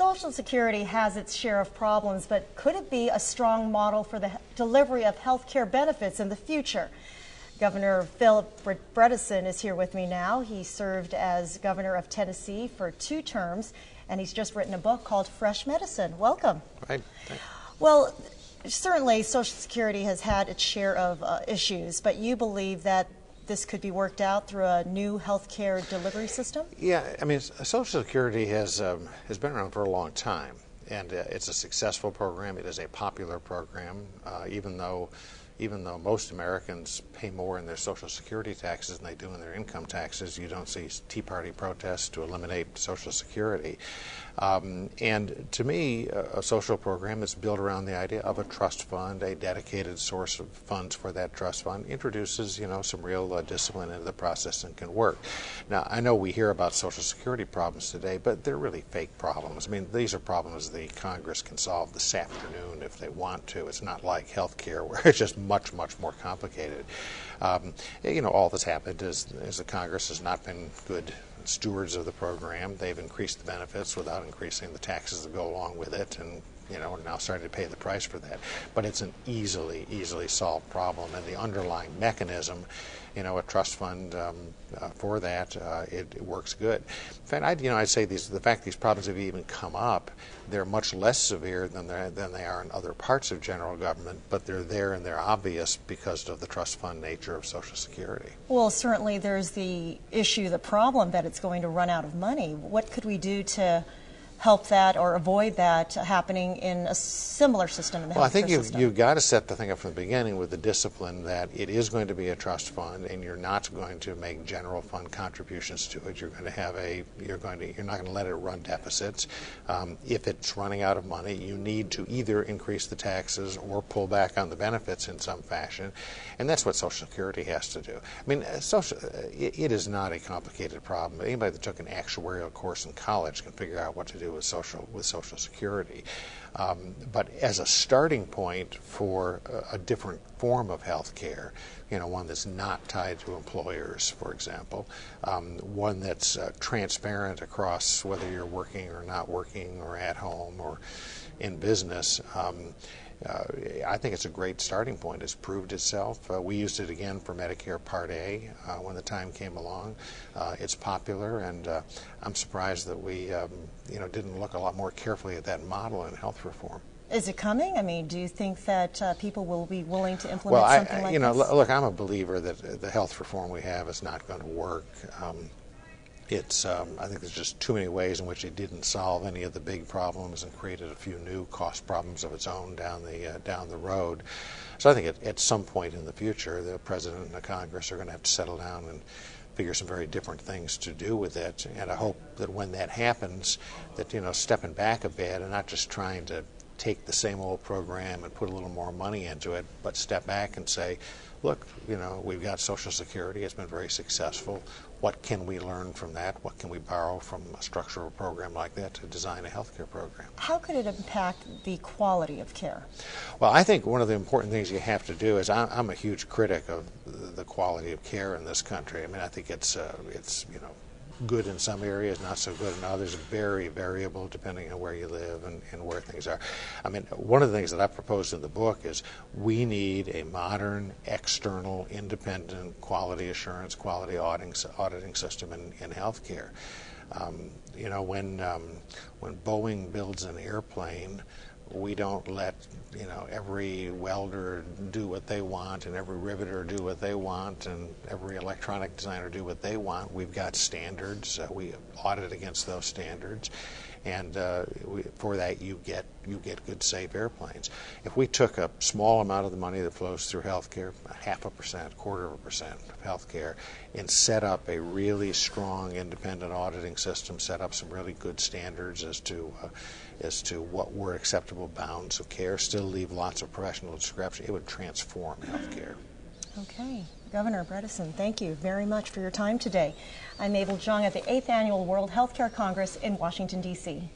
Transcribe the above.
Social Security has its share of problems, but could it be a strong model for the delivery of health care benefits in the future? Governor Bredesen is here with me now. He served as governor of Tennessee for 2 terms, and he's just written a book called Fresh Medicine. Welcome. Right. Thanks. Well, certainly Social Security has had its share of issues, but you believe that this could be worked out through a new health care delivery system? Yeah, I mean, Social Security has been around for a long time, and it's a successful program. It is a popular program, even though most Americans pay more in their Social Security taxes than they do in their income taxes. You don't see Tea Party protests to eliminate Social Security. And to me, a social program is built around the idea of a trust fund, a dedicated source of funds for that trust fund, introduces, some real discipline into the process and can work. Now, I know we hear about Social Security problems today, but they're really fake problems. I mean, these are problems the Congress can solve this afternoon if they want to. It's not like health care where it's just much, much more complicated. All that's happened is the Congress has not been good stewards of the program. They've increased the benefits without increasing the taxes that go along with it, and we're now starting to pay the price for that. But it's an easily solved problem, and the underlying mechanism, a trust fund for that, it works good. In fact, I'd say the fact these problems have even come up, they're much less severe than they are in other parts of general government, but they're there and they're obvious because of the trust fund nature of Social Security. Well, certainly there's the problem that it's going to run out of money. What could we do to help that or avoid that happening in a similar system in the healthcare system? Well, I think you've got to set the thing up from the beginning with the discipline that it is going to be a trust fund, and you're not going to make general fund contributions to it. You're not going to let it run deficits. If it's running out of money, you need to either increase the taxes or pull back on the benefits in some fashion, and that's what Social Security has to do. I mean, it is not a complicated problem. Anybody that took an actuarial course in college can figure out what to do with Social Security. But as a starting point for a different form of health care, one that's not tied to employers, for example, one that's transparent across whether you're working or not working or at home or in business, I think it's a great starting point. It's proved itself. We used it again for Medicare Part A when the time came along. It's popular, and I'm surprised that we didn't look a lot more carefully at that model in health reform. Is it coming? I mean, do you think that people will be willing to implement something like this? Look, I'm a believer that the health reform we have is not going to work. I think there's just too many ways in which it didn't solve any of the big problems and created a few new cost problems of its own down the road. So I think at some point in the future, the President and the Congress are going to have to settle down and figure some very different things to do with it. And I hope that when that happens, that stepping back a bit and not just trying to take the same old program and put a little more money into it, but step back and say, look, we've got Social Security. It's been very successful. What can we learn from that? What can we borrow from a structural program like that to design a healthcare program? How could it impact the quality of care? Well, I think one of the important things you have to do is I'm a huge critic of the quality of care in this country. I mean, I think it's good in some areas, not so good in others, very variable depending on where you live and where things are. I mean, one of the things that I proposed in the book is we need a modern, external, independent quality assurance, quality auditing system in healthcare. When Boeing builds an airplane, we don't let every welder do what they want and every riveter do what they want and every electronic designer do what they want. We've got standards. We audit against those standards, and for that you get good, safe airplanes. If we took a small amount of the money that flows through healthcare, 0.5%, 0.25% of healthcare, and set up a really strong independent auditing system, set up some really good standards as to what were acceptable bounds of care, still leave lots of professional discretion, it would transform healthcare. Okay. Governor Bredesen, thank you very much for your time today. I'm Mabel Jong at the 8th Annual World Healthcare Congress in Washington, D.C.